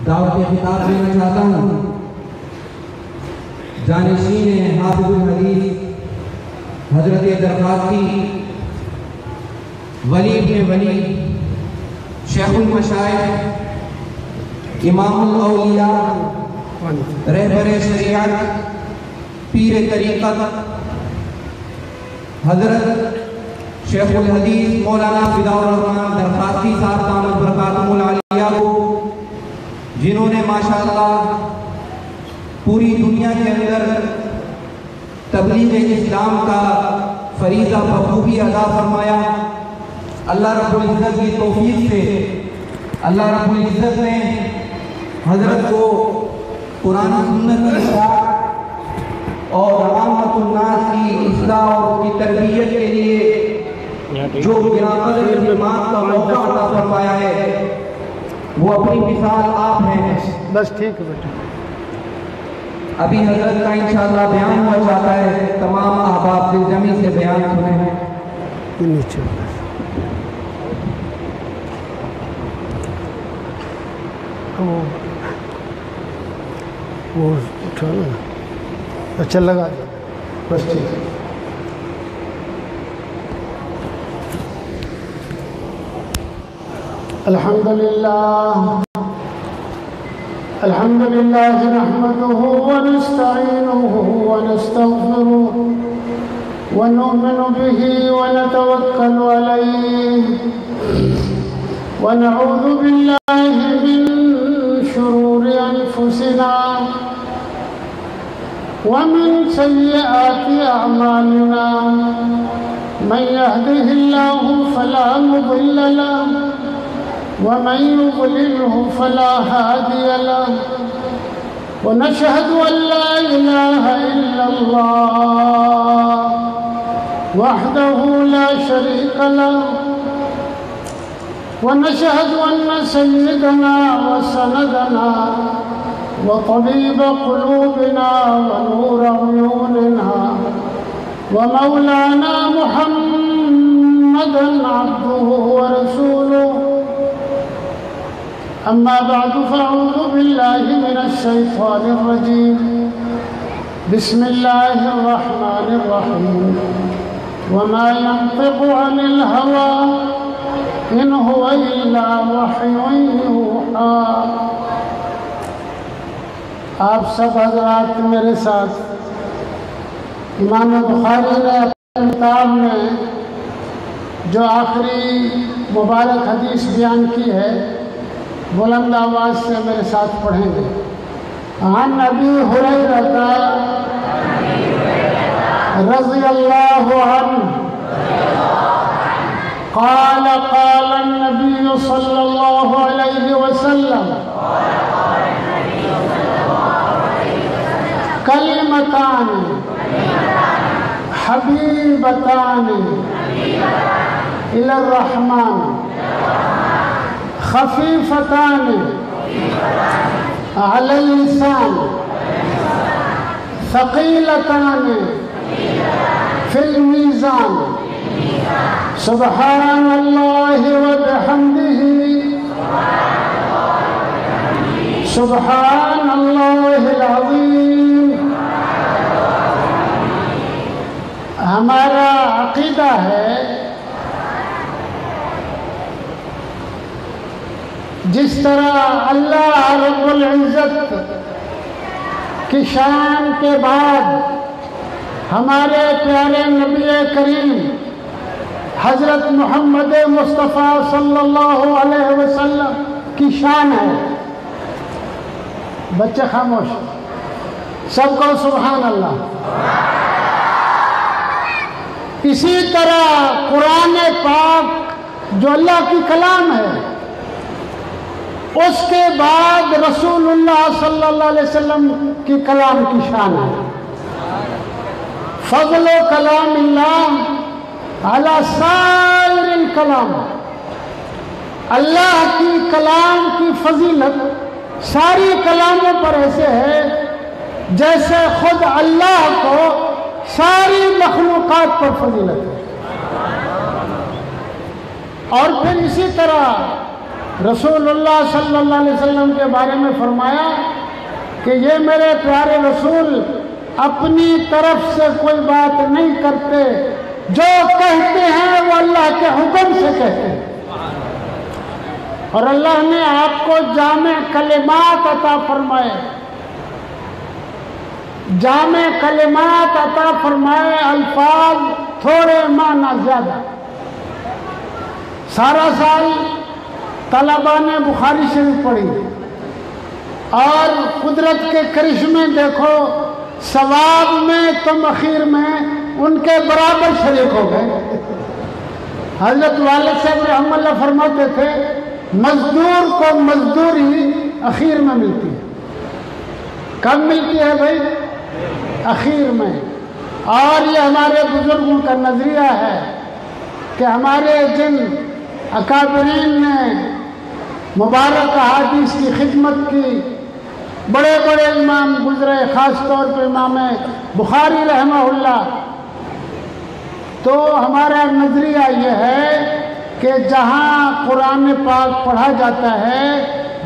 دعوت خطاب دینا چاہتا ہوں جانشین حافظ الحدیث حضرت درخواستی ولی ابن ولی شیخ المشائخ امام الاولیاء رہبر شریعت پیر طریقت حضرت شیخ الحدیث مولانا فداء الرحمن درخواستی صاحب دامت برکاتہم العالیہ کو، جنہوں نے ماشاءاللہ پوری دنیا کے اندر تبلیغ اسلام کا فریضہ بخوبی ادا فرمایا۔ اللہ رب العزت کی توفیق سے اللہ رب العزت نے حضرت کو قرآن و سنت کی اصلاح اور عامت الناس کی اصلاح اور کی تربیت کے لیے جو گراقدر خدمات کا موقع عطا فرمایا ہے، وہ اپنی مثال آپ ہیں۔ بس ٹھیک ہے بیٹا، ابھی حضرت کا انشاءاللہ بیان ہوا چاہتا ہے، تمام احباب دل جمی سے بیان سنے ہیں۔ نیچے وہ اٹھانا، اچھا لگا بس ٹھیک ہے۔ الحمدللہ نحمده ونستعینه ونستغفره ونؤمن به ونتوکل علیہ ونعوذ باللہ من شرور انفسنا ومن سیئات اعمالنا، من يهده الله فلا مضل له ومن يضلله فلا هادي له، ونشهد أن لا إله إلا الله وحده لا شريك له، ونشهد أن سيدنا وسندنا وطبيب قلوبنا ونور عيوننا ومولانا محمدا عبده ورسوله، أما بعد فأعوذ بالله من الشيطان الرجيم، بسم الله الرحمن الرحيم، وما ينطق عن الهوى إن هو إلا وحي يوحى۔ آپ سب حضرات میرے ساتھ امام بخاری نے اپنی کتاب میں جو آخری مبارک حدیث بیان کی ہے، بلند آواز سے میرے ساتھ پڑھیں گے۔ عن ابی ہریرہ رضی اللہ عنہ قال قال النبی صلی اللہ علیہ وسلم کلمتان حبیبتان الی الرحمن خفیفتان علی اللسان ثقیلتان فی المیزان سبحان اللہ وبحمدہ سبحان اللہ العظیم۔ ہمارا عقیدہ ہے جس طرح اللہ رب العزت کی شان کے بعد ہمارے پیارے نبی کریم حضرت محمد مصطفیٰ صلی اللہ علیہ وسلم کی شان ہے، بچے خاموش، سب کو سبحان اللہ۔ اسی طرح قرآن پاک جو اللہ کی کلام ہے، اس کے بعد رسول اللہ صلی اللہ علیہ وسلم کی کلام کی شان ہے۔ فضل و کلام اللہ علی سائر الکلام، اللہ کی کلام کی فضیلت ساری کلاموں پر ایسے ہے جیسے خود اللہ کو ساری مخلوقات پر فضیلت ہے۔ اور پھر اسی طرح رسول اللہ صلی اللہ علیہ وسلم کے بارے میں فرمایا کہ یہ میرے پیارے رسول اپنی طرف سے کوئی بات نہیں کرتے، جو کہتے ہیں وہ اللہ کے حکم سے کہتے ہیں، اور اللہ نے آپ کو جامع کلمات عطا فرمائے، جامع کلمات عطا فرمائے، الفاظ تھوڑے معنی زیادہ۔ سارا سال طلباء نے بخاری شریف پڑھی، اور قدرت کے کرشمے دیکھو، ثواب میں تم اخیر میں ان کے برابر شریک ہو گئے۔ حضرت والد صاحب رحمہ اللہ فرماتے تھے مزدور کو مزدوری اخیر میں ملتی ہے۔ کب ملتی ہے بھائی؟ اخیر میں۔ اور یہ ہمارے بزرگوں کا نظریہ ہے کہ ہمارے جن اکابرین نے مبارک احادیث کی خدمت کی، بڑے بڑے امام گزرے، خاص طور پہ امام بخاری رحمہ اللہ، تو ہمارا نظریہ یہ ہے کہ جہاں قرآن پاک پڑھا جاتا ہے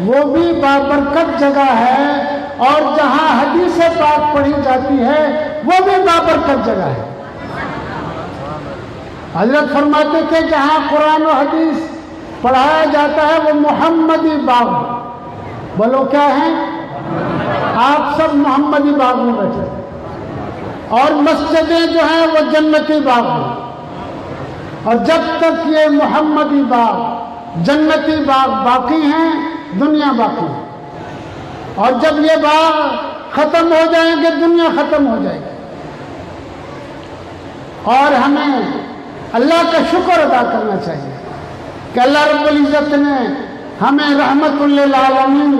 وہ بھی بابرکت جگہ ہے، اور جہاں حدیث پاک پڑھی جاتی ہے وہ بھی بابرکت جگہ ہے۔ حضرت فرماتے تھے جہاں قرآن و حدیث پڑھایا جاتا ہے وہ محمدی باغ، بولو کیا ہے؟ آپ سب محمدی باغ میں بیٹھے، اور مسجدیں جو ہیں وہ جنتی باغ ہیں، اور جب تک یہ محمدی باغ جنتی باغ باقی ہیں دنیا باقی ہے، اور جب یہ باغ ختم ہو جائیں گے دنیا ختم ہو جائے گی۔ اور ہمیں اللہ کا شکر ادا کرنا چاہیے کہ اللہ رب العزت نے ہمیں رحمت للعالمین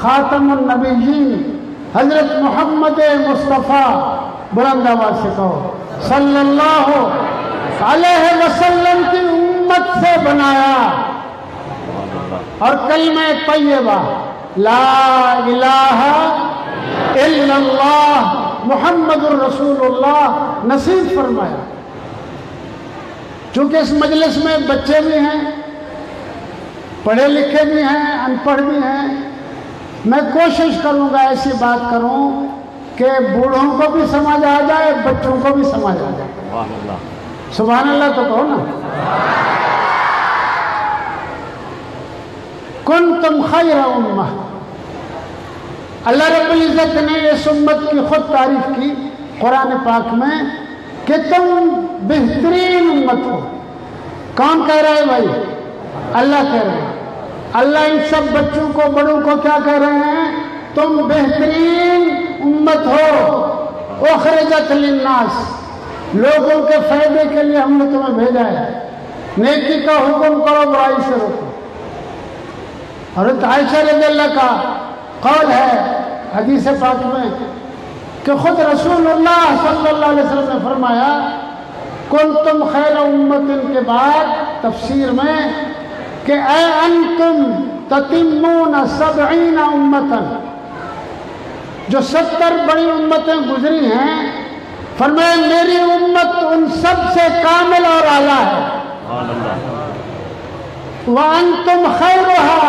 خاتم النبیین حضرت محمد مصطفیٰ، بلند آواز سے کہو، صلی اللہ علیہ وسلم کی امت سے بنایا، اور کلمہ طیبہ لا الہ الا اللہ محمد الرسول اللہ نصیب فرمایا۔ چونکہ اس مجلس میں بچے بھی ہیں، پڑھے لکھے بھی ہیں، ان پڑھ بھی ہیں، میں کوشش کروں گا ایسی بات کروں کہ بوڑھوں کو بھی سمجھ آ جائے، بچوں کو بھی سمجھ آ جائے۔ سبحان اللہ تو کہو نا۔ کنتم خیر امہ، اللہ رب العزت نے اس امت کی خود تعریف کی قرآن پاک میں کہ تم بہترین امت ہو۔ کون کہہ رہا ہے بھائی؟ اللہ کہہ رہے ہیں۔ اللہ ان سب بچوں کو، بڑوں کو کیا کہہ رہے ہیں؟ تم بہترین امت ہو، اخرجت للناس، لوگوں کے فائدے کے لیے ہم نے تمہیں بھیجا ہے، نیکی کا حکم کرو، برائی سے روکو۔ حضرت عائشہ رضی اللہ کا قول ہے حدیث پاک میں کہ خود رسول اللہ صلی اللہ علیہ وسلم نے فرمایا کنتم خیر امت کے بعد تفسیر میں کہ اے انتم تتمون 70 امتا، جو 70 بڑی امتیں گزری ہیں، فرمایا میری امت ان سب سے کامل اور اعلیٰ ہے۔ وَأَنْتُمْ خَيْرُهَا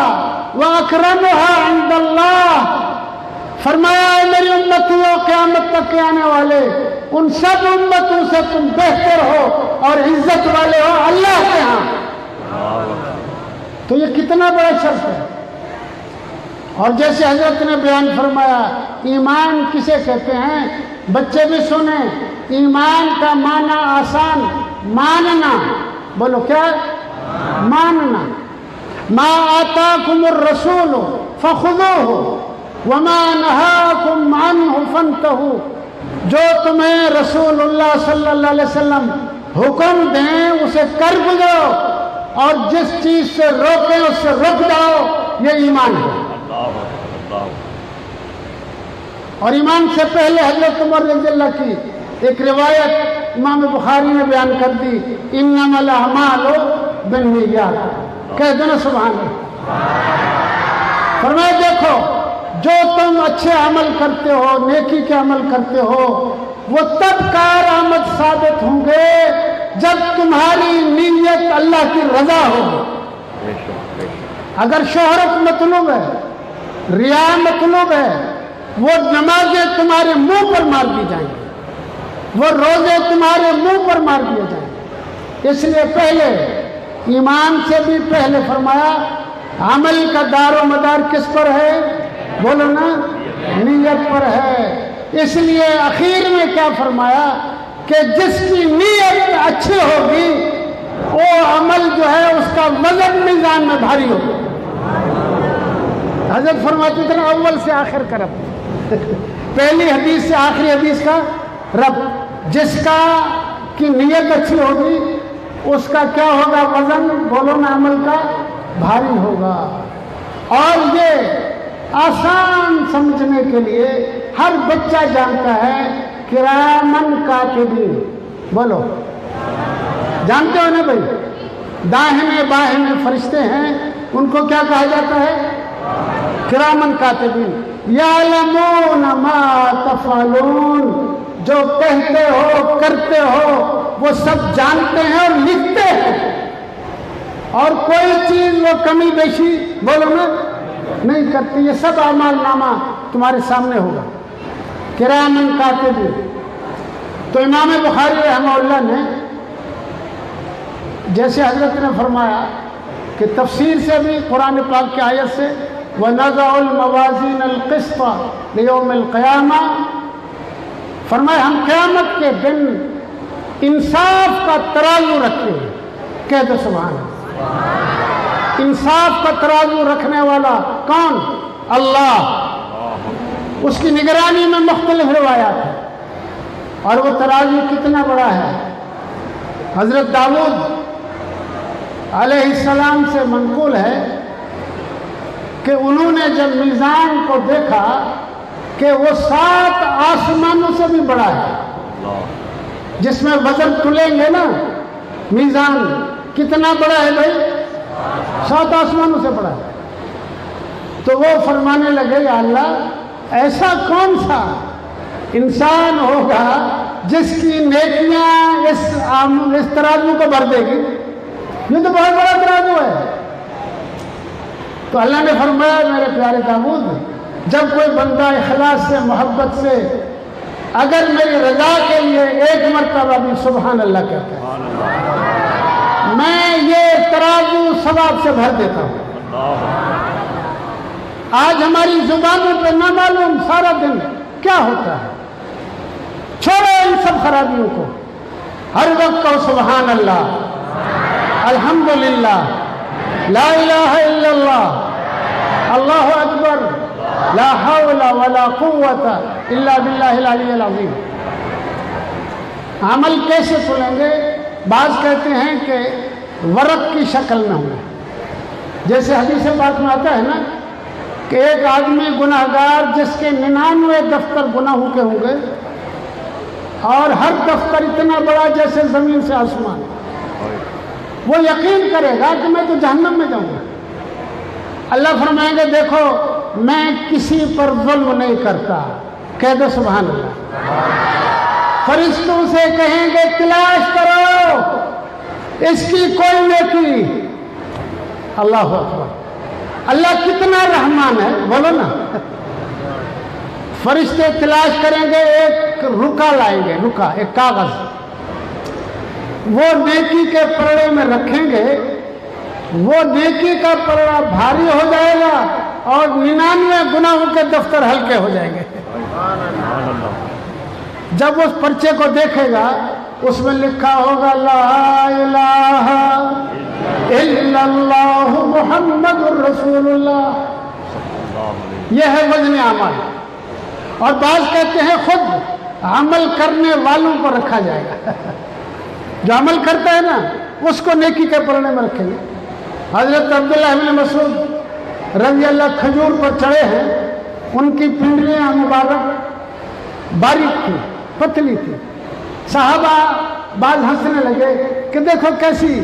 وَأَكْرَمُهَا عِنْدَ اللَّهِ، فرمایا میری امتیوں قیامت تک کے آنے والے ان سب امتوں سے تم بہتر ہو اور عزت والے ہو اللہ کے ہاں۔ تو یہ کتنا بڑا شرف ہے۔ اور جیسے حضرت نے بیان فرمایا ایمان کسے کہتے ہیں، بچے بھی سنیں، ایمان کا معنی آسان، ماننا، بولو کیا؟ ماننا۔ ما آتاکم الرسول فخذوہ وما نہاکم عنہ فانتہوا، جو تمہیں رسول اللہ صلی اللہ علیہ وسلم حکم دیں اسے کر گزرو، اور جس چیز سے روکیں اس سے رک جاؤ، یہ ایمان ہے۔ اور ایمان سے پہلے حضرت عمر رضی اللہ کی ایک روایت امام بخاری نے بیان کر دی، انما الاعمال بالنیات، کہہ دینا سبحان اللہ۔ فرمایا دیکھو جو تم اچھے عمل کرتے ہو، نیکی کے عمل کرتے ہو، وہ تب کارآمد ثابت ہوں گے جب تمہاری نیت اللہ کی رضا ہو۔ اگر شہرت مطلوب ہے، ریا مطلوب ہے، وہ نمازیں تمہارے منہ پر مار دی جائیں گی، وہ روزے تمہارے منہ پر مار دیے جائیں گے۔ اس لیے پہلے ایمان سے بھی پہلے فرمایا عمل کا دار و مدار کس پر ہے؟ بولو نا، نیت پر ہے۔ اس لیے اخیر میں کیا فرمایا کہ جس کی نیت اچھی ہوگی وہ عمل جو ہے اس کا وزن میزان میں بھاری ہوگا۔ حضرت فرماتے تھے نا اول سے آخر کا رب، پہلی حدیث سے آخری حدیث کا رب۔ جس کا کی نیت اچھی ہوگی اس کا کیا ہوگا؟ وزن، بولو نا، عمل کا بھاری ہوگا۔ اور یہ آسان سمجھنے کے لیے ہر بچہ جانتا ہے کرامن کاتبین، بولو، جانتے ہو نا بھائی؟ داہنے بائیں فرشتے ہیں، ان کو کیا کہا جاتا ہے؟ کرامن کاتبین، یعلمون ما تفعلون، جو کہتے ہو کرتے ہو وہ سب جانتے ہیں اور لکھتے ہیں، اور کوئی چیز وہ کمی بیشی، بولو نا، نہیں کرتی۔ یہ سب اعمال نامہ تمہارے سامنے ہوگا، کرامن کاتبین۔ تو امام بخاری رحمہ اللہ نے جیسے حضرت نے فرمایا کہ تفسیر سے بھی قرآن پاک کی آیت سے وَنَضَعُ الْمَوَازِينَ الْقِسْطَ لِيَوْمِ الْقِيَامَةِ، فرمایا ہم قیامت کے دن انصاف کا ترازو رکھیں گے۔ کہہ دو سبحان اللہ۔ انصاف کا ترازو رکھنے والا کون؟ اللہ۔ اس کی نگرانی میں مختلف روایات ہیں، اور وہ ترازو کتنا بڑا ہے؟ حضرت داؤد علیہ السلام سے منقول ہے کہ انہوں نے جب میزان کو دیکھا کہ وہ 7 آسمانوں سے بھی بڑا ہے، جس میں وزن تلیں گے نا، میزان کتنا بڑا ہے بھائی؟ 7 آسمانوں سے بڑا ہے۔ تو وہ فرمانے لگے یا اللہ، ایسا کون سا انسان ہوگا جس کی نیکیاں اس ترازو کو بھر دے گی؟ یہ تو بہت بڑا ترازو ہے۔ تو اللہ نے فرمایا میرے پیارے داؤد، جب کوئی بندہ اخلاص سے، محبت سے، اگر میری رضا کے لیے ایک مرتبہ بھی سبحان اللہ کہتا ہے، میں یہ ترازو ثواب سے بھر دیتا ہوں۔ آج ہماری زبانوں پہ نہ معلوم سارا دن کیا ہوتا ہے۔ چھوڑو ان سب خرابیوں کو، ہر وقت کہو سبحان اللہ، الحمدللہ، لا الہ الا اللہ، اللہ اکبر، لا حول ولا قوت الا باللہ العلی العظیم۔ عمل کیسے تلیں گے؟ بعض کہتے ہیں کہ ورق کی شکل میں ہوں، جیسے حدیث پاک میں آتا ہے نا کہ ایک آدمی گناہگار جس کے 99 دفتر گناہوں کے ہوں گے، اور ہر دفتر اتنا بڑا جیسے زمین سے آسمان، وہ یقین کرے گا کہ میں تو جہنم میں جاؤں گا۔ اللہ فرمائیں گے دیکھو میں کسی پر ظلم نہیں کرتا، کہہ دو سبحان اللہ۔ فرشتوں سے کہیں گے تلاش کرو اس کی کوئی نیکی، اللہ اکبر۔ اللہ کتنا رحمان ہے، بولو نا۔ فرشتے تلاش کریں گے، ایک رکا لائیں گے، رکا، ایک کاغذ، وہ نیکی کے پلڑے میں رکھیں گے، وہ نیکی کا پلڑا بھاری ہو جائے گا اور 99 گناہوں کے دفتر ہلکے ہو جائیں گے۔ جب اس پرچے کو دیکھے گا اس میں لکھا ہوگا لا الہ الا اللہ محمد الرسول اللہ، یہ ہے وزن اعمال۔ اور بعض کہتے ہیں خود عمل کرنے والوں کو رکھا جائے گا، جو عمل کرتا ہے نا اس کو نیکی کے پلڑے میں رکھیں گے۔ حضرت عبداللہ بن مسعود رضی اللہ کھجور پر چڑھے ہیں، ان کی پنڈلیاں مبارک باریک تھی، پتلی تھی۔ صحابہ بعض ہنسنے لگے کہ دیکھو کیسی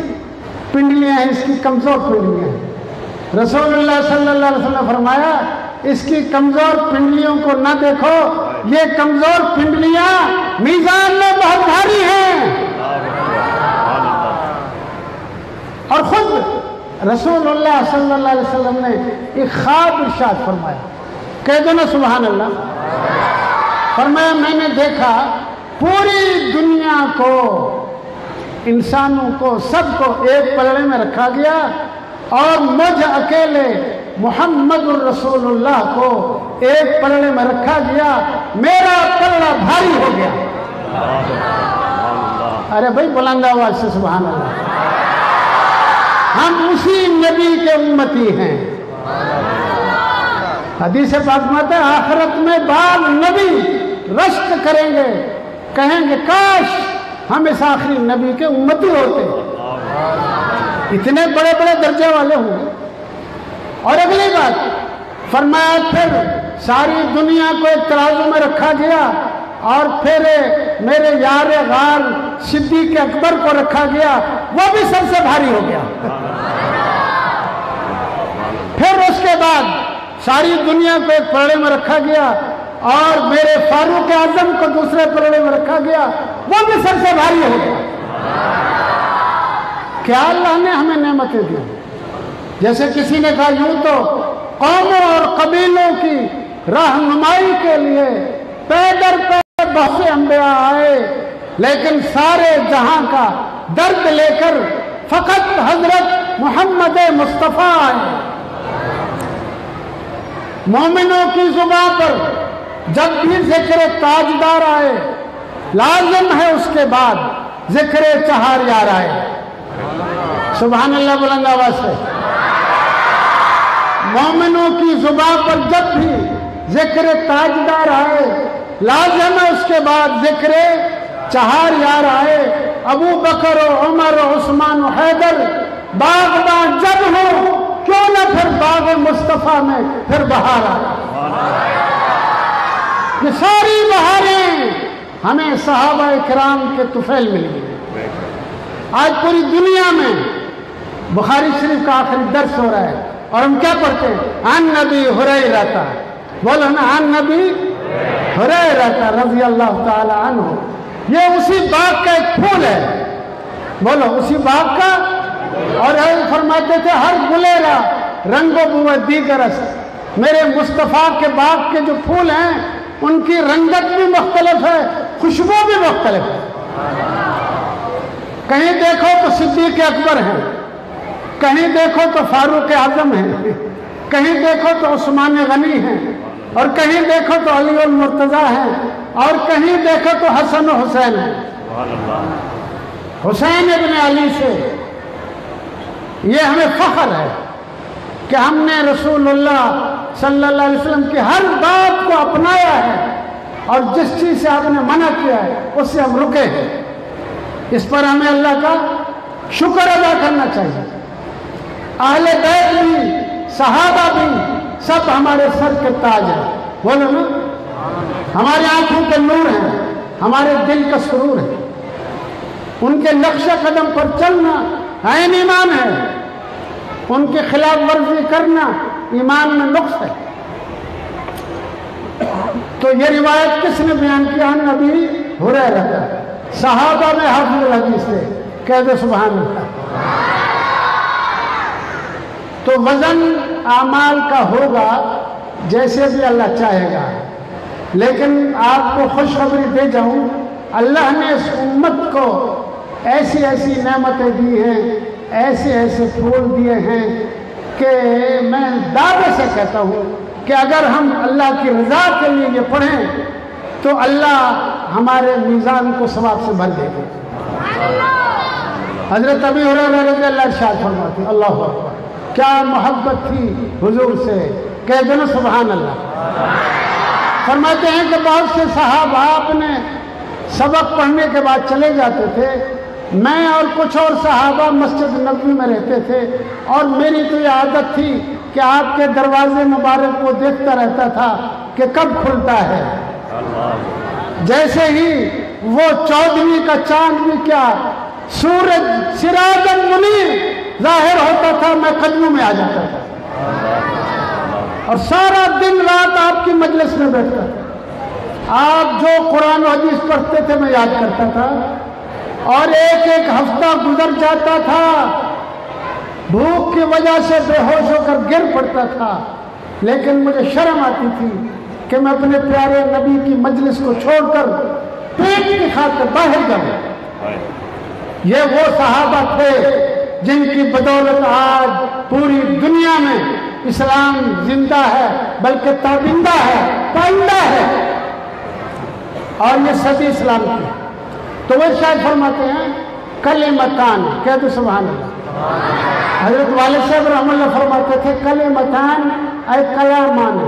پنڈلیاں ہیں، اس کی کمزور پنڈلیاں ہیں۔ رسول اللہ صلی اللہ علیہ وسلم نے فرمایا اس کی کمزور پنڈلیوں کو نہ دیکھو، یہ کمزور پنڈلیاں میزان میں بہت بھاری ہیں۔ اور خود رسول اللہ صلی اللہ علیہ وسلم نے ایک خواب ارشاد فرمایا، کہہ دو نا سبحان اللہ۔ فرمایا میں نے دیکھا پوری دنیا کو، انسانوں کو، سب کو ایک پلڑے میں رکھا گیا اور مجھ اکیلے محمد الرسول اللہ کو ایک پلڑے میں رکھا گیا، میرا پلڑا بھاری ہو گیا۔ ارے بھائی بلند آواز سے سبحان اللہ۔ ہم اسی نبی کے امتی ہیں۔ حدیث پاک میں ہے آخرت میں بعض نبی رشک کریں گے، کہیں گے کاش ہم اس آخری نبی کے امتی ہوتے، اتنے بڑے بڑے درجے والے ہوں۔ اور اگلی بات فرمایا پھر ساری دنیا کو ایک ترازو میں رکھا گیا اور پھر میرے یار غار صدیق اکبر کو رکھا گیا، وہ بھی سب سے بھاری ہو گیا۔ پھر اس کے بعد ساری دنیا کو ایک پلڑے میں رکھا گیا اور میرے فاروق اعظم کو دوسرے پلڑے میں رکھا گیا، وہ بھی سب سے بھاری ہو گیا۔ کیا اللہ نے ہمیں نعمتیں دی؟ جیسے کسی نے کہا یوں تو قوموں اور قبیلوں کی رہنمائی کے لیے پیدر پہ بہت سے انبیاء آئے، لیکن سارے جہاں کا درد لے کر فقط حضرت محمد مصطفیٰ آئے۔ مومنوں کی زبان پر جب بھی ذکر تاجدار آئے، لازم ہے اس کے بعد ذکر چہار یار آئے۔ سبحان اللہ بلند آواز سے۔ مومنوں کی زبان پر جب بھی ذکر تاجدار آئے، لازم ہے اس کے بعد ذکر چہار یار آئے۔ ابو بکر و عمر و عثمان و حیدر باغباں جب ہو، کیوں نہ پھر باغ مصطفیٰ میں پھر بہار آئے۔ یہ ساری بہاریں ہمیں صحابہ کرام کے طفیل مل گئی۔ آج پوری دنیا میں بخاری شریف کا آخری درس ہو رہا ہے اور ہم کیا پڑھتے ہیں؟ عن نبی ہریرہ، بولو نا عن نبی ہریرہ رضی اللہ تعالی عنہ۔ یہ اسی باغ کا ایک پھول ہے، بولو اسی باغ کا۔ اور فرماتے تھے ہر گلیرا رنگ و بو دیگر است، میرے مصطفیٰ کے باغ کے جو پھول ہیں ان کی رنگت بھی مختلف ہے، خوشبو بھی مختلف ہے۔ کہیں دیکھو تو صدیق اکبر ہیں، کہیں دیکھو تو فاروق اعظم ہیں، کہیں دیکھو تو عثمان غنی ہیں، اور کہیں دیکھو تو علی المرتضیٰ ہیں، اور کہیں دیکھو تو حسن و حسین ہیں۔ حسین ابن علی سے یہ ہمیں فخر ہے کہ ہم نے رسول اللہ صلی اللہ علیہ وسلم کی ہر بات کو اپنایا ہے، اور جس چیز سے آپ نے منع کیا ہے اس سے ہم رکے ہیں۔ اس پر ہمیں اللہ کا شکر ادا کرنا چاہیے۔ اہل بیت بھی، صحابہ بھی، سب ہمارے سر کے تاج ہیں، بولو نا۔ ہماری آنکھوں کے نور ہیں، ہمارے دل کا سرور ہے۔ ان کے نقش قدم پر چلنا عین ایمان ہے، ان کی خلاف ورزی کرنا ایمان میں نقص ہے۔ تو یہ روایت کس نے بیان کیا؟ نبی ہریرہ، صحابہ میں حافظ الحدیث سے، کہہ دے سبحان اللہ۔ تو وزن اعمال کا ہوگا جیسے بھی اللہ چاہے گا، لیکن آپ کو خوشخبری دے جاؤں، اللہ نے اس امت کو ایسی ایسی نعمتیں دی ہیں، ایسے ایسے پھول دیے ہیں کہ میں دعوے سے کہتا ہوں کہ اگر ہم اللہ کی رضا کے لیے یہ پڑھیں تو اللہ ہمارے میزان کو ثواب سے بھر دے گا۔ حضرت ابی ہریرہ رضی اللہ ارشاد فرماتے ہیں، اللہ اکبر، کیا محبت تھی حضور سے، کہہ دو نا سبحان اللہ۔ فرماتے ہیں کہ بہت سے صحابہ اپنے سبق پڑھنے کے بعد چلے جاتے تھے، میں اور کچھ اور صحابہ مسجد نبوی میں رہتے تھے، اور میری تو یہ عادت تھی کہ آپ کے دروازے مبارک کو دیکھتا رہتا تھا کہ کب کھلتا ہے۔ جیسے ہی وہ 14ویں کا چاند بھی کیا، سورج سراج منیر ظاہر ہوتا تھا، میں قدموں میں آ جاتا تھا اور سارا دن رات آپ کی مجلس میں بیٹھتا تھا۔ آپ جو قرآن و حدیث پڑھتے تھے میں یاد کرتا تھا، اور ایک ایک ہفتہ گزر جاتا تھا، بھوک کی وجہ سے بے ہوش ہو کر گر پڑتا تھا، لیکن مجھے شرم آتی تھی کہ میں اپنے پیارے نبی کی مجلس کو چھوڑ کر پیٹ کی خاطر باہر جاؤں۔ یہ وہ صحابہ تھے جن کی بدولت آج پوری دنیا میں اسلام زندہ ہے، بلکہ تابندہ ہے، پائندہ ہے، اور یہ صدی اسلام کی۔ تو وہ شاید فرماتے ہیں کلمتان، کہہ دو سبحان اللہ۔ حضرت والد صاحب رحمہ اللہ فرماتے تھے کلمتان اے کلامان،